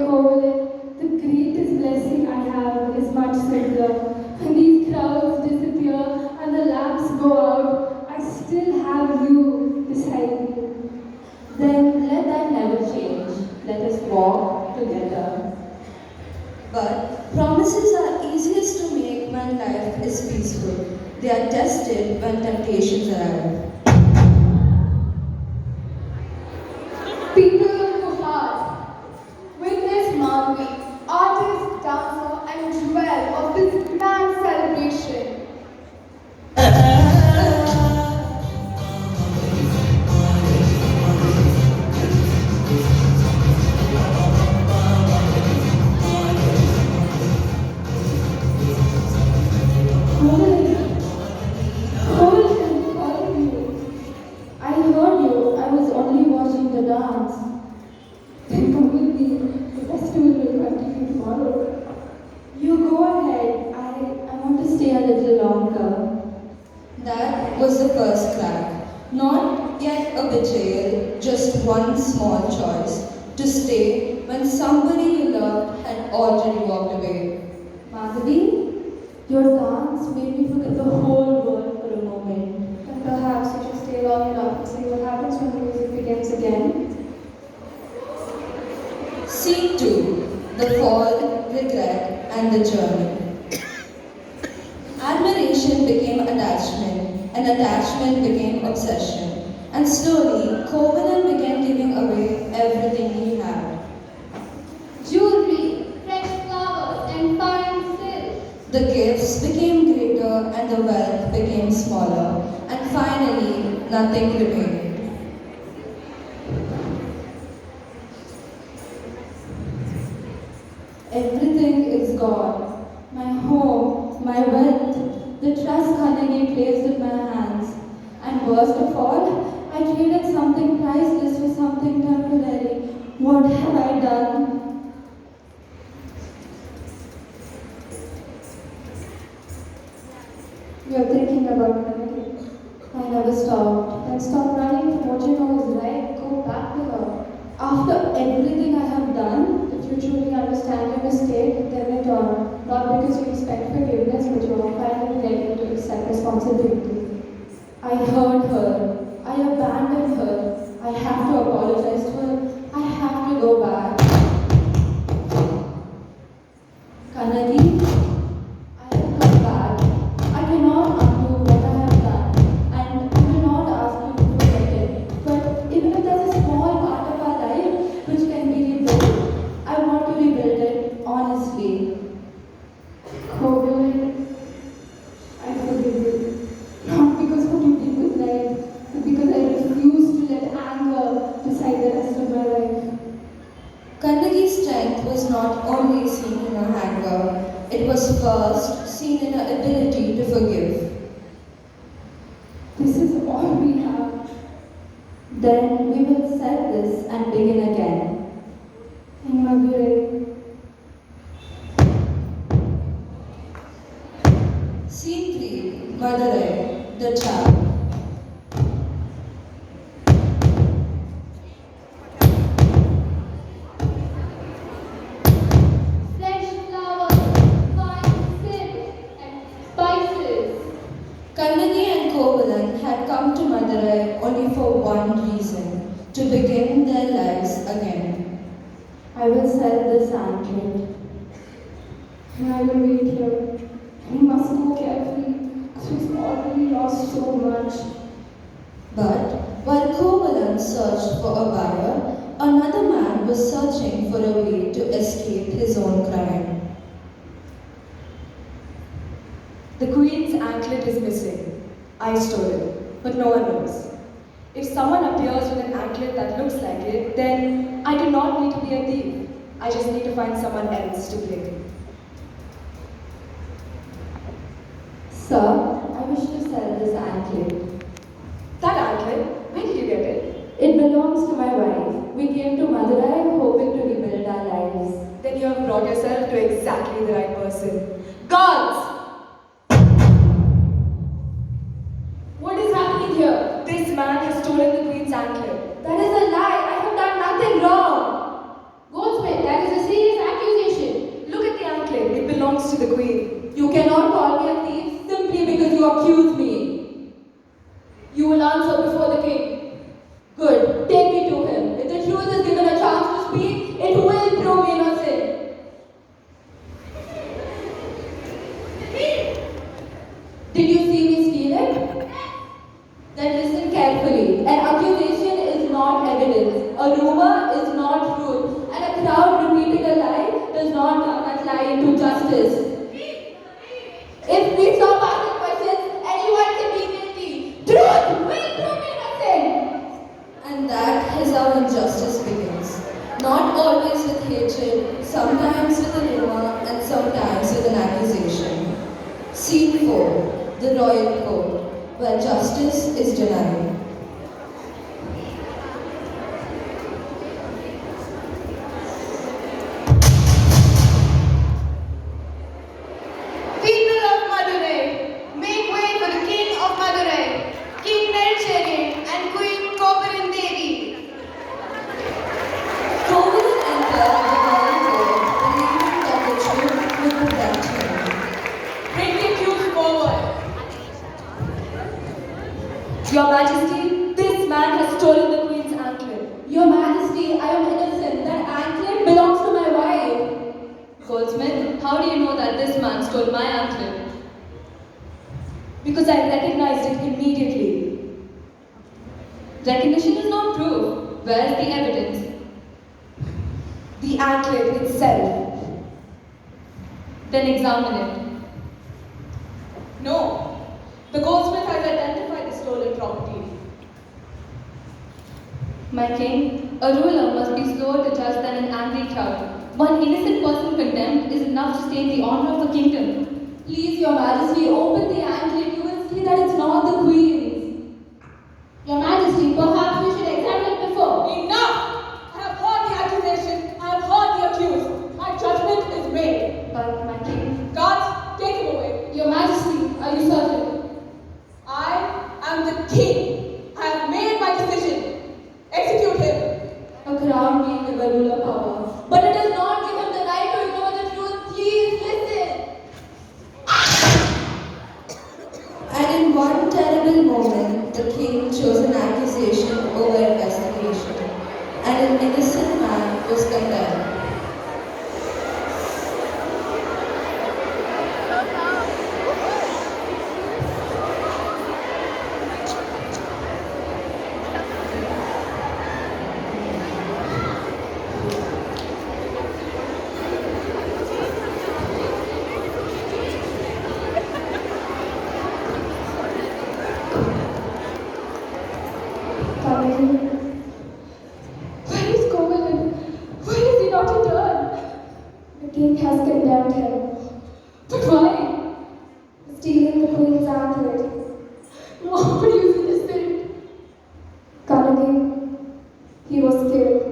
Covalent, the greatest blessing I have is much simpler. When these crowds disappear and the lamps go out, I still have you beside me. Then let that never change. Let us walk together. But promises are easiest to make when life is peaceful. They are tested when temptations arrive. People of Kohar, witness Malvi, artist, dancer, and jewel of this grand celebration. I heard you. I was only watching the dance. Then come with me. The festival will continue tomorrow. You go ahead. I want to stay a little longer. That was the first crack. Not yet a betrayal, just one small choice to stay when somebody you loved had already walked away. Madhavi, your dance made me forget the whole world for a moment. And perhaps you should stay long enough to see what happens when the music begins again. Scene 2. The fall, regret, and the journey. Admiration became attachment, and attachment became obsession. And slowly, Covenant began giving away everything he had. Jewelry, fresh flowers, and fine silk. The gifts became greater and the wealth became smaller, and finally, nothing remained. Everything is gone. My home, my wealth, the trust Carnegie placed in my hands. And worst of all, I traded something priceless for something temporary. What have I done? You're thinking about Melody. I never stopped. Then stop running from what you know is right. Go back to her. After everything I have done, If you truly understand your mistake, then return. Not because you expect forgiveness, but you are finally ready to accept responsibility. I hurt her. I abandoned her. I have to apologize to her. I have to go back. Kannadi, I have come back. I cannot undo what I have done. And I do not ask you to forget it. But even if there's a small part of our life which can be rebuilt, I want to rebuild it honestly. Covalent, I forgive you. Not because what you did was right, but because I refuse to let anger decide the rest of my life. Kandagi's strength was not only seen in her anger, it was first seen in her ability to forgive. This is all we have. Then we will set this and begin again. In Madurai. Scene 3. Madurai, the trap. Fresh flowers, fine silk, and spices. Kannagi and Kovalan had come to Madurai only for one reason, to begin their lives again. I will sell this anklet. And I will wait here. We must go carefully, because we've already lost so much. But while Kovalan searched for a buyer, another man was searching for a way to escape his own crime. The queen's anklet is missing. I stole it, but no one knows. If someone appears with an anklet that looks like it, then I do not need to be a thief. I just need to find someone else to blame. Sir, I wish to sell this anklet. That anklet, where did you get it? It belongs to my wife. We came to Madurai hoping to rebuild our lives. Then you have brought yourself to exactly the right person. Guards! What is happening here? This man has stolen the queen's anklet. That is a lie. I have done nothing wrong. Goldsmith, that is a secret. is not truth, and a crowd repeating a lie does not turn that lie into justice. If we stop asking questions, anyone can be guilty. Truth will prove innocent. And that is how injustice begins. Not always with hatred, sometimes with a rumor, and sometimes with an accusation. Scene 4, the Royal Court, where justice is denied. People of Madurai, make way for the King of Madurai, King Nericheri and Queen Kovarin Devi. Conan entered the Royal Court, believing that the truth would protect him. Bring the accused forward. Your Majesty, this man has stolen the Queen's anklet. Your Majesty, I am innocent. That anklet belongs to my wife. Goldsmith, how do you know that this man stole my anklet? Because I recognized it immediately. Recognition is not proof. Where is the evidence? The anklet itself. Then examine it. No, the goldsmith has identified the stolen property. My king, a ruler must be slower to judge than an angry crowd. One innocent person condemned is enough to stain the honor of the kingdom. Please, Your Majesty, open the anklet. You will see that it's not the Queen's. Your Majesty, perhaps we should examine it before. Enough! I have heard the accusation. I have heard the accused. My judgment is made. But my king, Guards, take him away. Your Majesty, are you certain? I am the king. I have made my decision. Execute him. A crown may give a ruler power, but it does not give him the right to ignore the truth. Please listen. And in one terrible moment, the king chose an accusation over investigation, and an innocent man was condemned. Where is Kovalan? Why is he not returned? The king has condemned him. But why? Stealing the queen's anklet. Nobody is innocent. Carnegie, he was killed.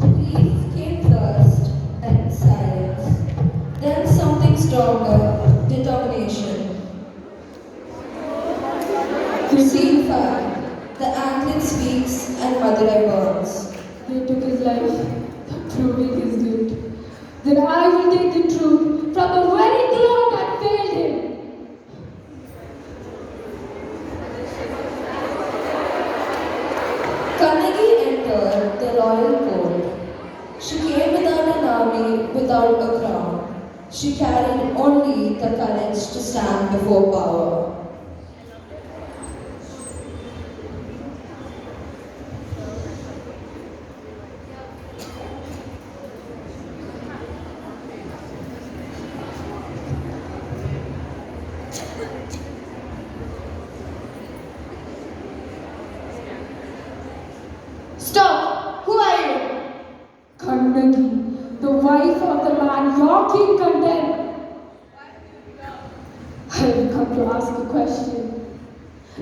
Grief came first, then silence, then something stronger, determination. Scene 5, the anklet speaks and Madurai burns. They took his life, proving his guilt. Then I will take the truth from the very throne that failed him. Carnegie entered the royal court. She came without an army, without a crown. She carried only the courage to stand before power. Stop! Who are you? Carnegie, the wife of the man your king condemned. I have come to ask a question.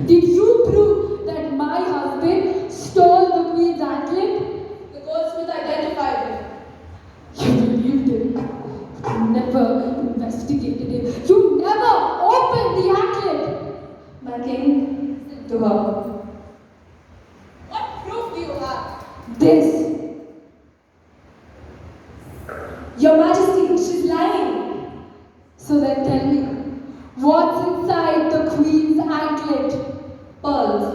Did you prove that my husband stole the queen's anklet? The goldsmith identified him. You believed him. You never investigated him. You never opened the anklet. My king, to her. What proof do you have? This. Your Majesty, she's lying. So then tell me, what's inside the queen's anklet? Pearls.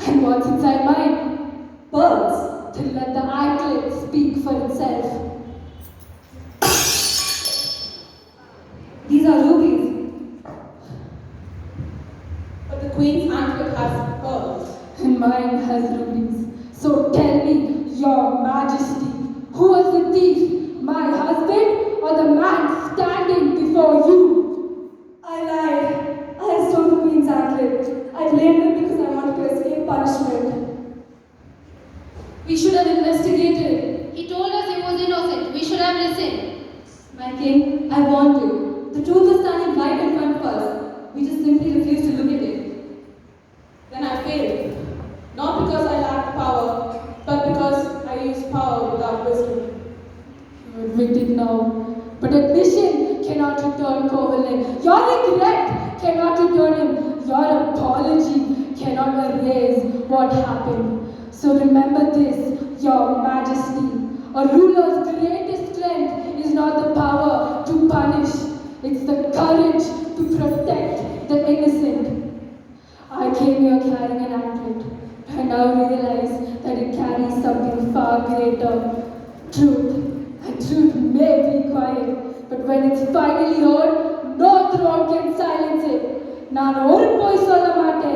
And what's inside mine? Pearls. Then let the anklet speak for itself. These are rubies. But the queen's anklet has pearls. And mine has ruby We should have investigated. He told us he was innocent. We should have listened. My king, I warned you. The truth is standing right in front of us. We just simply refuse to look at it. Then I failed. Not because I lacked power, but because I used power without wisdom. You're admitted now. But admission cannot return Covenant. Your regret cannot return him. Your apology cannot erase what happened. So remember this, Your Majesty. A ruler's greatest strength is not the power to punish, it's the courage to protect the innocent. I came here carrying an anklet. I now realize that it carries something far greater. Truth. And truth may be quiet, but when it's finally heard, no throne can silence it. ನಾನು ಓರ್ಪೋಯಿಸೋಲ್ಲ ಮಾತೆ